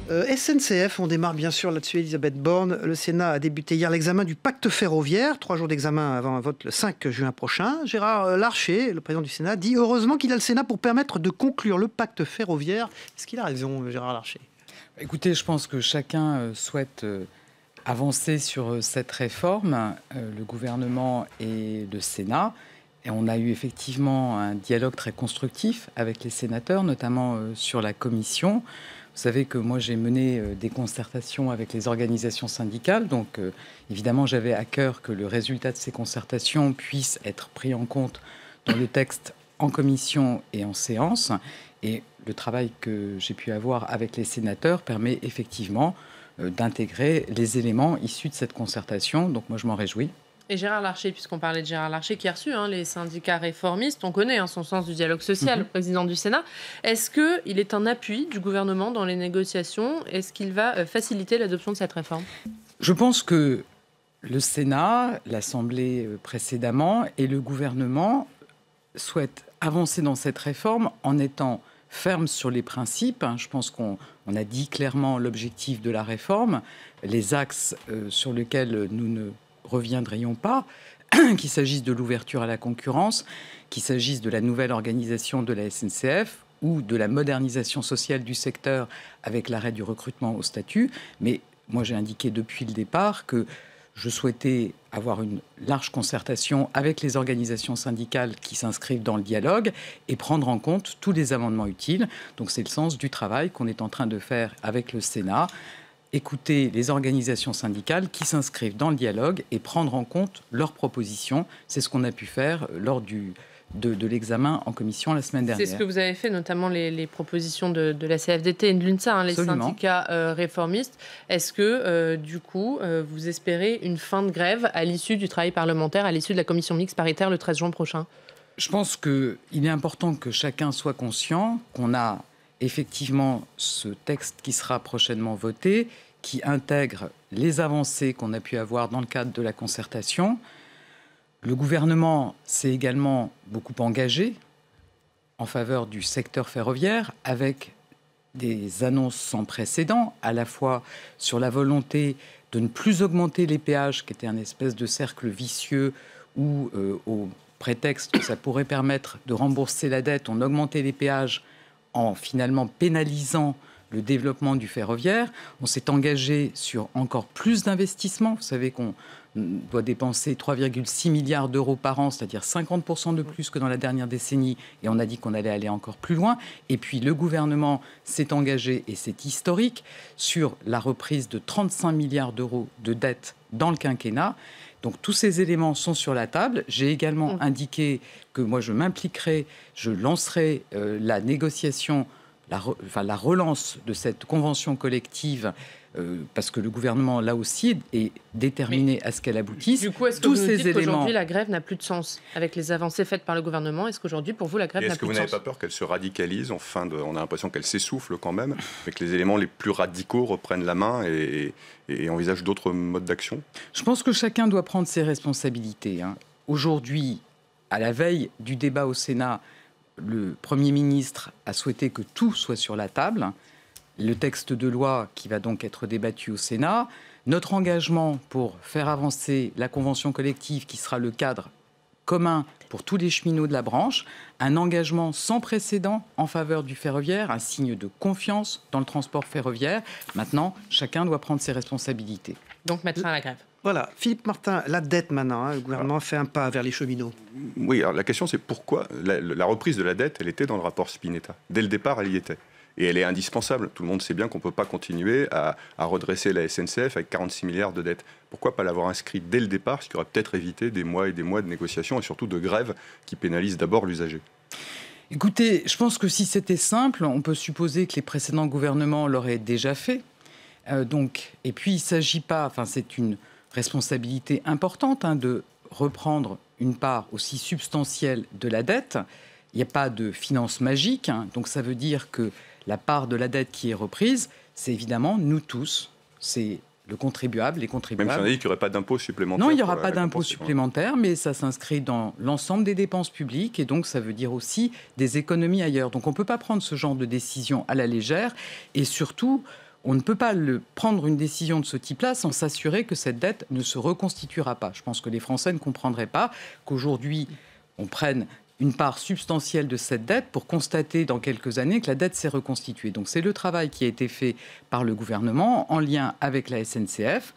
SNCF, on démarre bien sûr là-dessus, Elisabeth Borne. Le Sénat a débuté hier l'examen du pacte ferroviaire, 3 jours d'examen avant un vote le 5 juin prochain. Gérard Larcher, le président du Sénat, dit heureusement qu'il a le Sénat pour permettre de conclure le pacte ferroviaire. Est-ce qu'il a raison, Gérard Larcher? Écoutez, je pense que chacun souhaite avancer sur cette réforme, le gouvernement et le Sénat. Et on a eu effectivement un dialogue très constructif avec les sénateurs, notamment sur la commission. Vous savez que moi, j'ai mené des concertations avec les organisations syndicales. Donc, évidemment, j'avais à cœur que le résultat de ces concertations puisse être pris en compte dans le texte en commission et en séance. Et le travail que j'ai pu avoir avec les sénateurs permet effectivement d'intégrer les éléments issus de cette concertation. Donc, moi, je m'en réjouis. Et Gérard Larcher, puisqu'on parlait de Gérard Larcher, qui a reçu les syndicats réformistes, on connaît son sens du dialogue social, le président du Sénat. Est-ce qu'il est un appui du gouvernement dans les négociations? Est-ce qu'il va faciliter l'adoption de cette réforme? Je pense que le Sénat, l'Assemblée précédemment, et le gouvernement souhaitent avancer dans cette réforme en étant ferme sur les principes. Je pense qu'on a dit clairement l'objectif de la réforme, les axes sur lesquels nous ne reviendrions pas, qu'il s'agisse de l'ouverture à la concurrence, qu'il s'agisse de la nouvelle organisation de la SNCF ou de la modernisation sociale du secteur avec l'arrêt du recrutement au statut. Mais moi, j'ai indiqué depuis le départ que je souhaitais avoir une large concertation avec les organisations syndicales qui s'inscrivent dans le dialogue et prendre en compte tous les amendements utiles. Donc c'est le sens du travail qu'on est en train de faire avec le Sénat. Écouter les organisations syndicales qui s'inscrivent dans le dialogue et prendre en compte leurs propositions. C'est ce qu'on a pu faire lors de l'examen en commission la semaine dernière. C'est ce que vous avez fait, notamment les propositions de la CFDT et de l'UNSA, les syndicats réformistes. Est-ce que, du coup, vous espérez une fin de grève à l'issue du travail parlementaire, à l'issue de la commission mixte paritaire le 13 juin prochain? Je pense qu'il est important que chacun soit conscient qu'on a effectivement ce texte qui sera prochainement voté, qui intègre les avancées qu'on a pu avoir dans le cadre de la concertation. Le gouvernement s'est également beaucoup engagé en faveur du secteur ferroviaire avec des annonces sans précédent, à la fois sur la volonté de ne plus augmenter les péages, qui était un espèce de cercle vicieux où, au prétexte que ça pourrait permettre de rembourser la dette, on augmentait les péages en finalement pénalisant le développement du ferroviaire. On s'est engagé sur encore plus d'investissements. Vous savez qu'on doit dépenser 3,6 milliards d'euros par an, c'est-à-dire 50% de plus que dans la dernière décennie. Et on a dit qu'on allait aller encore plus loin. Et puis le gouvernement s'est engagé, et c'est historique, sur la reprise de 35 milliards d'euros de dettes dans le quinquennat. Donc tous ces éléments sont sur la table. J'ai également indiqué que moi je m'impliquerai, je lancerai la négociation, la relance de cette convention collective, parce que le gouvernement là aussi est déterminé à ce qu'elle aboutisse. Du coup, est-ce que tous ces éléments qu'aujourd'hui la grève n'a plus de sens avec les avancées faites par le gouvernement? Est-ce qu'aujourd'hui pour vous la grève n'a plus de sens? Est-ce que vous n'avez pas peur qu'elle se radicalise? On a l'impression qu'elle s'essouffle quand même, mais que les éléments les plus radicaux reprennent la main et envisagent d'autres modes d'action? Je pense que chacun doit prendre ses responsabilités. Aujourd'hui, à la veille du débat au Sénat, le Premier ministre a souhaité que tout soit sur la table. Le texte de loi qui va donc être débattu au Sénat, notre engagement pour faire avancer la convention collective qui sera le cadre commun pour tous les cheminots de la branche, un engagement sans précédent en faveur du ferroviaire, un signe de confiance dans le transport ferroviaire. Maintenant, chacun doit prendre ses responsabilités. Donc mettre fin à la grève. Voilà, Philippe Martin, la dette maintenant, le gouvernement fait un pas vers les cheminots. Oui, alors la question c'est pourquoi la reprise de la dette, elle était dans le rapport Spinetta. Dès le départ, elle y était. Et elle est indispensable. Tout le monde sait bien qu'on ne peut pas continuer à redresser la SNCF avec 46 milliards de dettes. Pourquoi pas l'avoir inscrit dès le départ, ce qui aurait peut-être évité des mois et des mois de négociations et surtout de grèves qui pénalisent d'abord l'usager? Écoutez, je pense que si c'était simple, on peut supposer que les précédents gouvernements l'auraient déjà fait. Et puis il ne s'agit pas, c'est une responsabilité importante de reprendre une part aussi substantielle de la dette. Il n'y a pas de finance magique, donc ça veut dire que la part de la dette qui est reprise, c'est évidemment nous tous, c'est le contribuable, les contribuables. Même si on a dit qu'il n'y aurait pas d'impôt supplémentaire. Non, il n'y aura pas d'impôt supplémentaire, mais ça s'inscrit dans l'ensemble des dépenses publiques et donc ça veut dire aussi des économies ailleurs. Donc on ne peut pas prendre ce genre de décision à la légère et surtout, on ne peut pas prendre une décision de ce type-là sans s'assurer que cette dette ne se reconstituera pas. Je pense que les Français ne comprendraient pas qu'aujourd'hui, on prenne une part substantielle de cette dette pour constater dans quelques années que la dette s'est reconstituée. Donc c'est le travail qui a été fait par le gouvernement en lien avec la SNCF.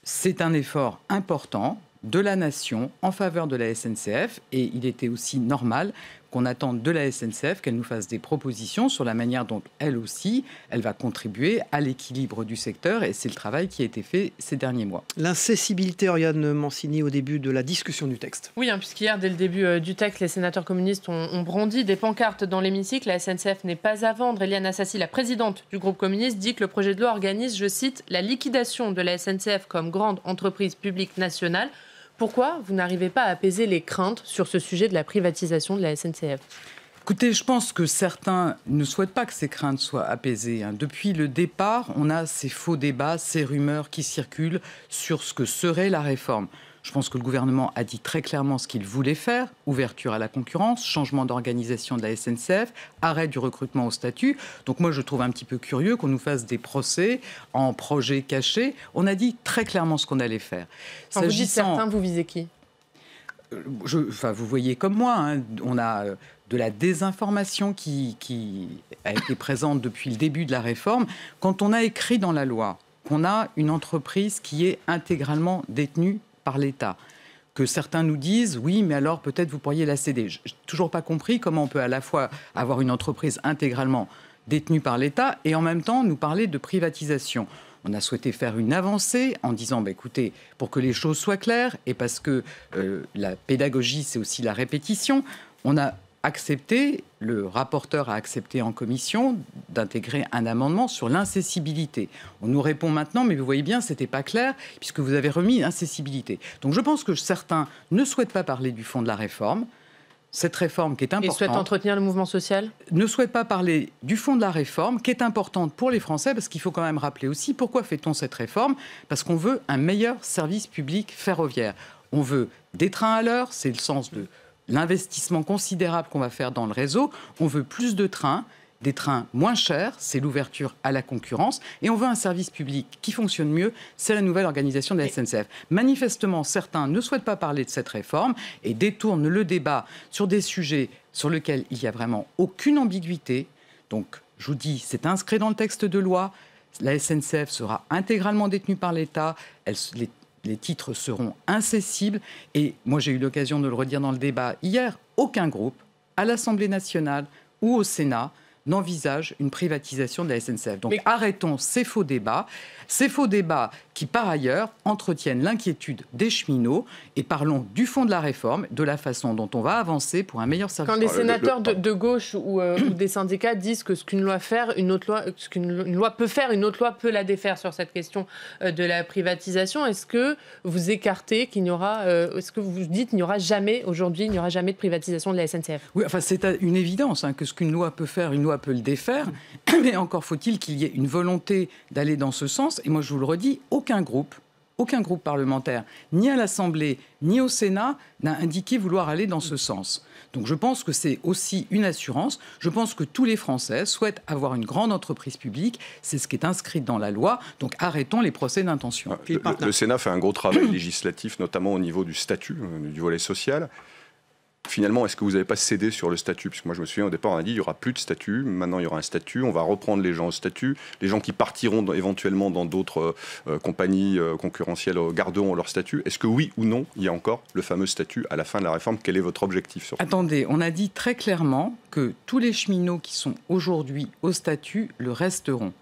C'est un effort important de la nation en faveur de la SNCF et il était aussi normal qu'on attende de la SNCF qu'elle nous fasse des propositions sur la manière dont elle aussi, elle va contribuer à l'équilibre du secteur et c'est le travail qui a été fait ces derniers mois. L'incessibilité, Oriane Mancini, au début de la discussion du texte. Oui, puisqu'hier, dès le début du texte, les sénateurs communistes ont brandi des pancartes dans l'hémicycle. La SNCF n'est pas à vendre. Éliane Assassi, la présidente du groupe communiste, dit que le projet de loi organise, je cite, « la liquidation de la SNCF comme grande entreprise publique nationale ». Pourquoi vous n'arrivez pas à apaiser les craintes sur ce sujet de la privatisation de la SNCF ? Écoutez, je pense que certains ne souhaitent pas que ces craintes soient apaisées. Depuis le départ, on a ces faux débats, ces rumeurs qui circulent sur ce que serait la réforme. Je pense que le gouvernement a dit très clairement ce qu'il voulait faire. Ouverture à la concurrence, changement d'organisation de la SNCF, arrêt du recrutement au statut. Donc moi, je trouve un petit peu curieux qu'on nous fasse des procès en projets cachés. On a dit très clairement ce qu'on allait faire. Quand vous dites certains, vous visez qui ? Vous voyez comme moi, on a de la désinformation qui a été présente depuis le début de la réforme. Quand on a écrit dans la loi qu'on a une entreprise qui est intégralement détenue par l'État, que certains nous disent « oui, mais alors peut-être vous pourriez la céder ». Je n'ai toujours pas compris comment on peut à la fois avoir une entreprise intégralement détenue par l'État et en même temps nous parler de privatisation. On a souhaité faire une avancée en disant écoutez, pour que les choses soient claires et parce que la pédagogie, c'est aussi la répétition, on a accepté, le rapporteur a accepté en commission d'intégrer un amendement sur l'incessibilité. On nous répond maintenant, mais vous voyez bien, ce n'était pas clair, puisque vous avez remis incessibilité. Donc je pense que certains ne souhaitent pas parler du fond de la réforme, cette réforme qui est importante. Et souhaitent entretenir le mouvement social ? Ne souhaitent pas parler du fond de la réforme, qui est importante pour les Français, parce qu'il faut quand même rappeler aussi pourquoi fait-on cette réforme ? Parce qu'on veut un meilleur service public ferroviaire. On veut des trains à l'heure, c'est le sens de l'investissement considérable qu'on va faire dans le réseau. On veut plus de trains, des trains moins chers, c'est l'ouverture à la concurrence. Et on veut un service public qui fonctionne mieux, c'est la nouvelle organisation de la SNCF. Manifestement, certains ne souhaitent pas parler de cette réforme et détournent le débat sur des sujets sur lesquels il n'y a vraiment aucune ambiguïté. Donc, je vous dis, c'est inscrit dans le texte de loi. La SNCF sera intégralement détenue par l'État. Les titres seront incessibles. Et moi, j'ai eu l'occasion de le redire dans le débat hier, aucun groupe, à l'Assemblée nationale ou au Sénat, n'envisage une privatisation de la SNCF. Donc arrêtons ces faux débats qui, par ailleurs, entretiennent l'inquiétude des cheminots et parlons du fond de la réforme, de la façon dont on va avancer pour un meilleur service. Quand les sénateurs de gauche ou des syndicats disent que ce qu'une loi peut faire, une autre loi peut la défaire sur cette question de la privatisation, est-ce que vous écartez qu'il n'y aura, est-ce que vous dites qu'il n'y aura jamais, aujourd'hui, il n'y aura jamais de privatisation de la SNCF ? Oui, enfin c'est une évidence que ce qu'une loi peut faire, une loi peut le défaire, mais encore faut-il qu'il y ait une volonté d'aller dans ce sens. Et moi, je vous le redis, aucun groupe parlementaire, ni à l'Assemblée, ni au Sénat, n'a indiqué vouloir aller dans ce sens. Donc je pense que c'est aussi une assurance. Je pense que tous les Français souhaitent avoir une grande entreprise publique. C'est ce qui est inscrit dans la loi. Donc arrêtons les procès d'intention. Le Sénat fait un gros travail législatif, notamment au niveau du statut, du volet social. Finalement, est-ce que vous n'avez pas cédé sur le statut ? Puisque moi, je me souviens, au départ, on a dit qu'il n'y aura plus de statut. Maintenant, il y aura un statut. On va reprendre les gens au statut. Les gens qui partiront éventuellement dans d'autres compagnies concurrentielles garderont leur statut. Est-ce que oui ou non, il y a encore le fameux statut à la fin de la réforme ? Quel est votre objectif ? Attendez, on a dit très clairement que tous les cheminots qui sont aujourd'hui au statut le resteront.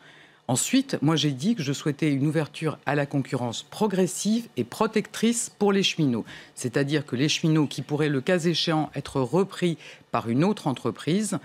Ensuite, moi j'ai dit que je souhaitais une ouverture à la concurrence progressive et protectrice pour les cheminots. C'est-à-dire que les cheminots qui pourraient, le cas échéant, être repris par une autre entreprise,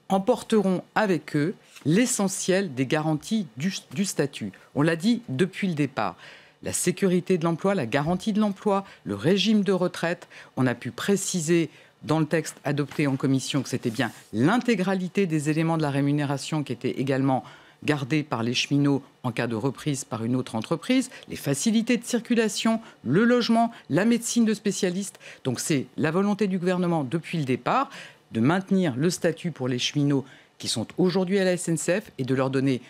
emporteront avec eux l'essentiel des garanties du statut. On l'a dit depuis le départ. La sécurité de l'emploi, la garantie de l'emploi, le régime de retraite, on a pu préciser dans le texte adopté en commission que c'était bien l'intégralité des éléments de la rémunération qui étaient également gardés par les cheminots en cas de reprise par une autre entreprise, les facilités de circulation, le logement, la médecine de spécialistes. Donc c'est la volonté du gouvernement depuis le départ de maintenir le statut pour les cheminots qui sont aujourd'hui à la SNCF et de leur donner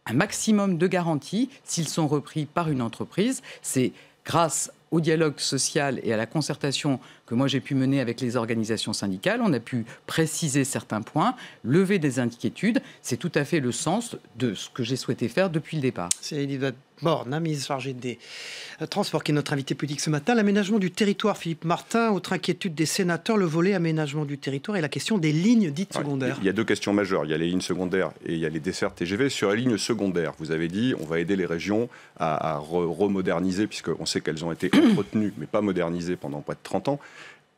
un maximum de garanties s'ils sont repris par une entreprise. C'est grâce au dialogue social et à la concertation que moi j'ai pu mener avec les organisations syndicales, on a pu préciser certains points, lever des inquiétudes. C'est tout à fait le sens de ce que j'ai souhaité faire depuis le départ. C'est Elisabeth Borne, ministre chargée des Transports, qui est notre invité politique ce matin. L'aménagement du territoire, Philippe Martin, autre inquiétude des sénateurs, le volet aménagement du territoire et la question des lignes dites secondaires. Il y a deux questions majeures. Il y a les lignes secondaires et il y a les dessertes TGV. Sur les lignes secondaires, vous avez dit on va aider les régions à remoderniser, puisqu'on sait qu'elles ont été entretenues, mais pas modernisées pendant près de 30 ans.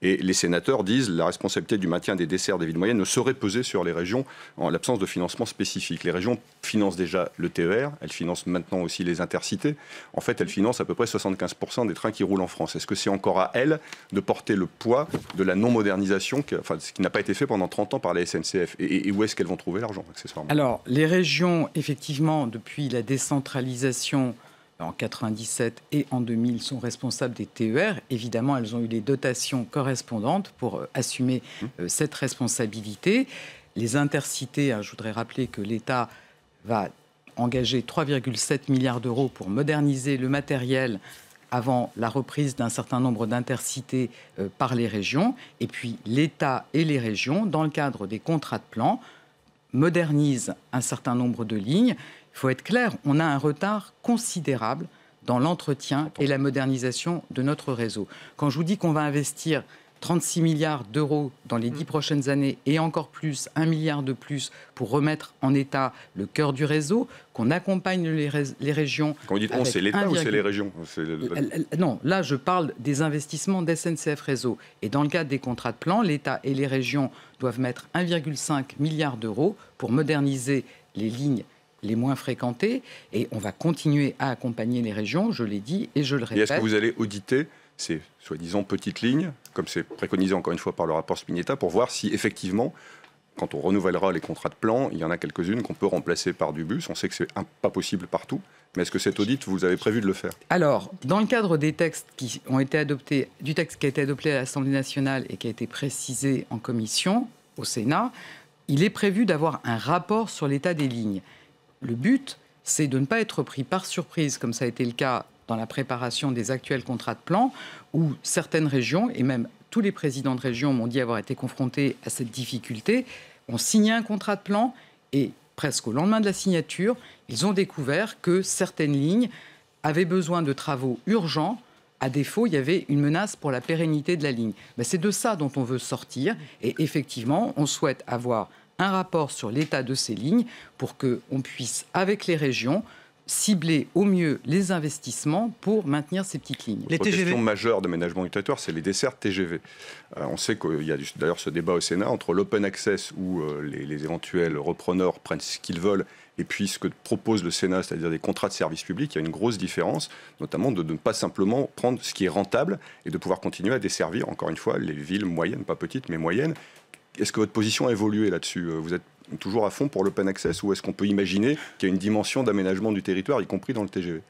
Et les sénateurs disent la responsabilité du maintien des desserts des villes moyennes ne saurait peser sur les régions en l'absence de financement spécifique. Les régions financent déjà le TER, elles financent maintenant aussi les intercités. En fait, elles financent à peu près 75% des trains qui roulent en France. Est-ce que c'est encore à elles de porter le poids de la non-modernisation, ce qui n'a pas été fait pendant 30 ans par la SNCF? Et où est-ce qu'elles vont trouver l'argent, accessoirement? Alors, les régions, effectivement, depuis la décentralisation en 97 et en 2000, sont responsables des TER. Évidemment, elles ont eu les dotations correspondantes pour assumer cette responsabilité. Les intercités, je voudrais rappeler que l'État va engager 3,7 milliards d'euros pour moderniser le matériel avant la reprise d'un certain nombre d'intercités par les régions. Et puis, l'État et les régions, dans le cadre des contrats de plan, modernisent un certain nombre de lignes. Il faut être clair, on a un retard considérable dans l'entretien et la modernisation de notre réseau. Quand je vous dis qu'on va investir 36 milliards d'euros dans les 10 prochaines années et encore plus, 1 milliard de plus pour remettre en état le cœur du réseau, qu'on accompagne les régions... Quand vous dites on, c'est l'État ou c'est les régions? Non, là je parle des investissements d'SNCF Réseau. Et dans le cadre des contrats de plan, l'État et les régions doivent mettre 1,5 milliard d'euros pour moderniser les lignes les moins fréquentées, et on va continuer à accompagner les régions, je l'ai dit et je le répète. Et est-ce que vous allez auditer ces soi-disant petites lignes, comme c'est préconisé encore une fois par le rapport Spinetta, pour voir si effectivement, quand on renouvellera les contrats de plan, il y en a quelques-unes qu'on peut remplacer par du bus? On sait que c'est pas possible partout, mais est-ce que cet audit, vous avez prévu de le faire? Alors, dans le cadre des textes qui ont été adoptés, du texte qui a été adopté à l'Assemblée nationale et qui a été précisé en commission au Sénat, il est prévu d'avoir un rapport sur l'état des lignes. Le but, c'est de ne pas être pris par surprise, comme ça a été le cas dans la préparation des actuels contrats de plan, où certaines régions, et même tous les présidents de région m'ont dit avoir été confrontés à cette difficulté, ont signé un contrat de plan et presque au lendemain de la signature, ils ont découvert que certaines lignes avaient besoin de travaux urgents. À défaut, il y avait une menace pour la pérennité de la ligne. Mais c'est de ça dont on veut sortir. Et effectivement, on souhaite avoir un rapport sur l'état de ces lignes pour qu'on puisse, avec les régions, cibler au mieux les investissements pour maintenir ces petites lignes. Les TGV. La question majeure d'aménagement du territoire, c'est les dessertes TGV. On sait qu'il y a d'ailleurs ce débat au Sénat entre l'open access, où les éventuels repreneurs prennent ce qu'ils veulent, et puis ce que propose le Sénat, c'est-à-dire des contrats de service public. Il y a une grosse différence, notamment de ne pas simplement prendre ce qui est rentable et de pouvoir continuer à desservir, encore une fois, les villes moyennes, pas petites, mais moyennes. Est-ce que votre position a évolué là-dessus? Vous êtes toujours à fond pour l'open access, ou est-ce qu'on peut imaginer qu'il y a une dimension d'aménagement du territoire, y compris dans le TGV?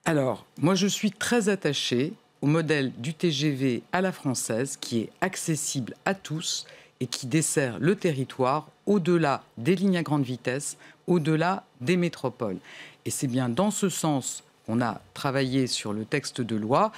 Alors, moi je suis très attaché au modèle du TGV à la française, qui est accessible à tous et qui dessert le territoire au-delà des lignes à grande vitesse, au-delà des métropoles. Et c'est bien dans ce sens qu'on a travaillé sur le texte de loi,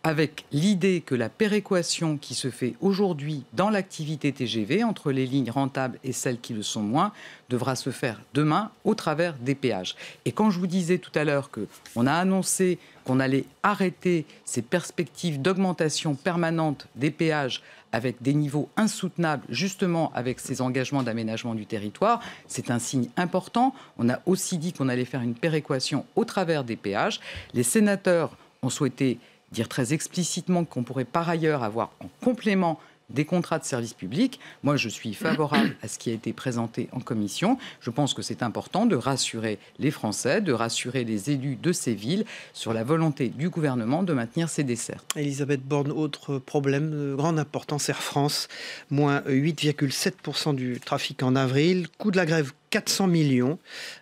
avec l'idée que la péréquation qui se fait aujourd'hui dans l'activité TGV entre les lignes rentables et celles qui le sont moins devra se faire demain au travers des péages. Et quand je vous disais tout à l'heure qu'on a annoncé qu'on allait arrêter ces perspectives d'augmentation permanente des péages avec des niveaux insoutenables, justement avec ces engagements d'aménagement du territoire, c'est un signe important. On a aussi dit qu'on allait faire une péréquation au travers des péages. Les sénateurs ont souhaité dire très explicitement qu'on pourrait par ailleurs avoir en complément des contrats de service public. Moi, je suis favorable à ce qui a été présenté en commission. Je pense que c'est important de rassurer les Français, de rassurer les élus de ces villes sur la volonté du gouvernement de maintenir ces dessertes. Elisabeth Borne, autre problème de grande importance, Air France, moins 8,7% du trafic en avril. Coût de la grève, 400 millions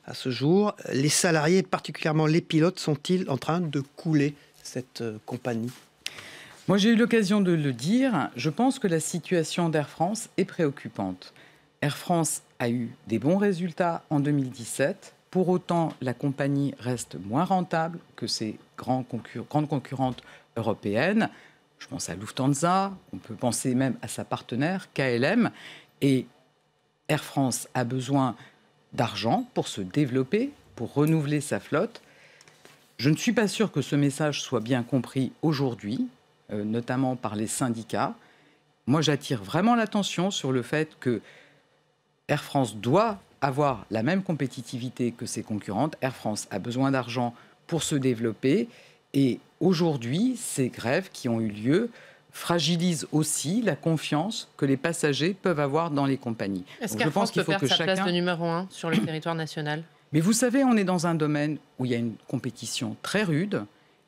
à ce jour. Les salariés, particulièrement les pilotes, sont-ils en train de couler cette compagnie? Moi, j'ai eu l'occasion de le dire. Je pense que la situation d'Air France est préoccupante. Air France a eu des bons résultats en 2017. pour autant la compagnie reste moins rentable que ses grandes concurrentes européennes. Je pense à Lufthansa, on peut penser même à sa partenaire KLM. Et Air France a besoin d'argent pour se développer, pour renouveler sa flotte. Je ne suis pas sûr que ce message soit bien compris aujourd'hui, notamment par les syndicats. Moi, j'attire vraiment l'attention sur le fait que Air France doit avoir la même compétitivité que ses concurrentes. Air France a besoin d'argent pour se développer. Et aujourd'hui, ces grèves qui ont eu lieu fragilisent aussi la confiance que les passagers peuvent avoir dans les compagnies. Est-ce qu'Air France peut perdre sa place de numéro 1 sur le territoire national ? Mais vous savez, on est dans un domaine où il y a une compétition très rude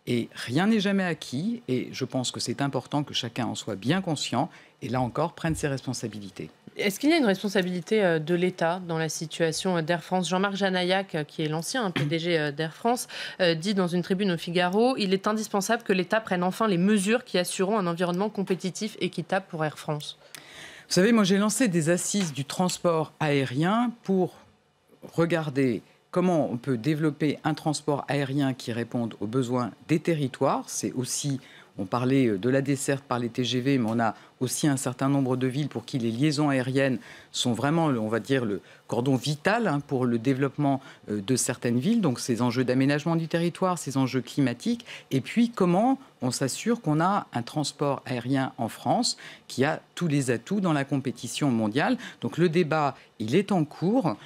et rien n'est jamais acquis. Et je pense que c'est important que chacun en soit bien conscient et là encore prenne ses responsabilités. Est-ce qu'il y a une responsabilité de l'État dans la situation d'Air France ? Jean-Marc Janaillac, qui est l'ancien PDG d'Air France, dit dans une tribune au Figaro « Il est indispensable que l'État prenne enfin les mesures qui assureront un environnement compétitif équitable pour Air France. » Vous savez, moi j'ai lancé des assises du transport aérien pour regarder comment on peut développer un transport aérien qui réponde aux besoins des territoires. C'est aussi... On parlait de la desserte par les TGV, mais on a aussi un certain nombre de villes pour qui les liaisons aériennes sont vraiment, on va dire, le cordon vital pour le développement de certaines villes. Donc ces enjeux d'aménagement du territoire, ces enjeux climatiques. Et puis comment on s'assure qu'on a un transport aérien en France qui a tous les atouts dans la compétition mondiale. Donc le débat, il est en cours.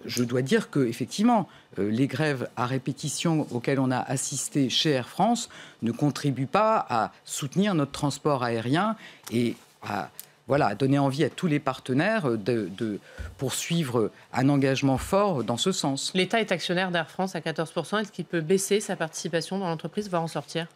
Je dois dire qu'effectivement, les grèves à répétition auxquelles on a assisté chez Air France ne contribuent pas à soutenir notre transport aérien et à donner envie à tous les partenaires de poursuivre un engagement fort dans ce sens. L'État est actionnaire d'Air France à 14%. Est-ce qu'il peut baisser sa participation dans l'entreprise, voire en sortir ?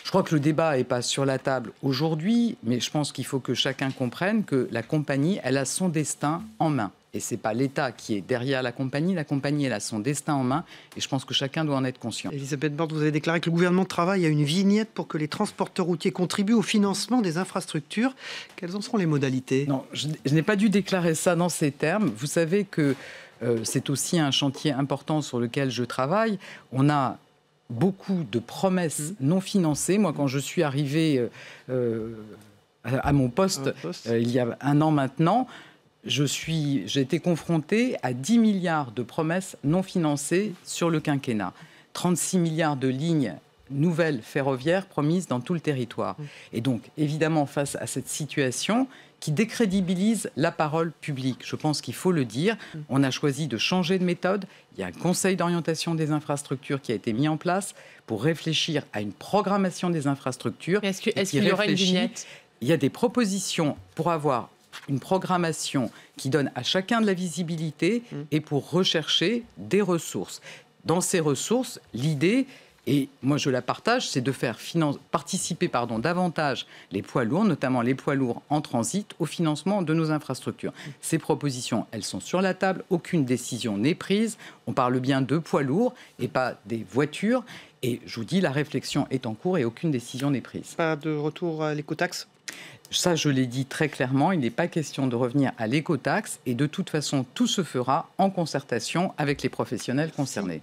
Je crois que le débat n'est pas sur la table aujourd'hui, mais je pense qu'il faut que chacun comprenne que la compagnie, elle a son destin en main. Et ce n'est pas l'État qui est derrière la compagnie, elle a son destin en main, et je pense que chacun doit en être conscient. Elisabeth Borne, vous avez déclaré que le gouvernement travaille à une vignette pour que les transporteurs routiers contribuent au financement des infrastructures. Quelles en seront les modalités ? Non, je n'ai pas dû déclarer ça dans ces termes. Vous savez que c'est aussi un chantier important sur lequel je travaille. On a beaucoup de promesses non financées. Moi, quand je suis arrivé à mon poste, il y a un an maintenant, j'ai été confronté à 10 milliards de promesses non financées sur le quinquennat. 36 milliards de lignes nouvelles ferroviaires promises dans tout le territoire. Et donc, évidemment, face à cette situation qui décrédibilise la parole publique, je pense qu'il faut le dire, on a choisi de changer de méthode. Il y a un conseil d'orientation des infrastructures qui a été mis en place pour réfléchir à une programmation des infrastructures. Est-ce qu'il y aura une vignette ? Il y a des propositions pour avoir une programmation qui donne à chacun de la visibilité et pour rechercher des ressources. Dans ces ressources, l'idée, et moi je la partage, c'est de faire participer davantage les poids lourds, notamment les poids lourds en transit, au financement de nos infrastructures. Ces propositions, elles sont sur la table, aucune décision n'est prise. On parle bien de poids lourds et pas des voitures. Et je vous dis, la réflexion est en cours et aucune décision n'est prise. Pas de retour à l'écotaxe ? Ça, je l'ai dit très clairement, il n'est pas question de revenir à l'écotaxe et de toute façon, tout se fera en concertation avec les professionnels concernés.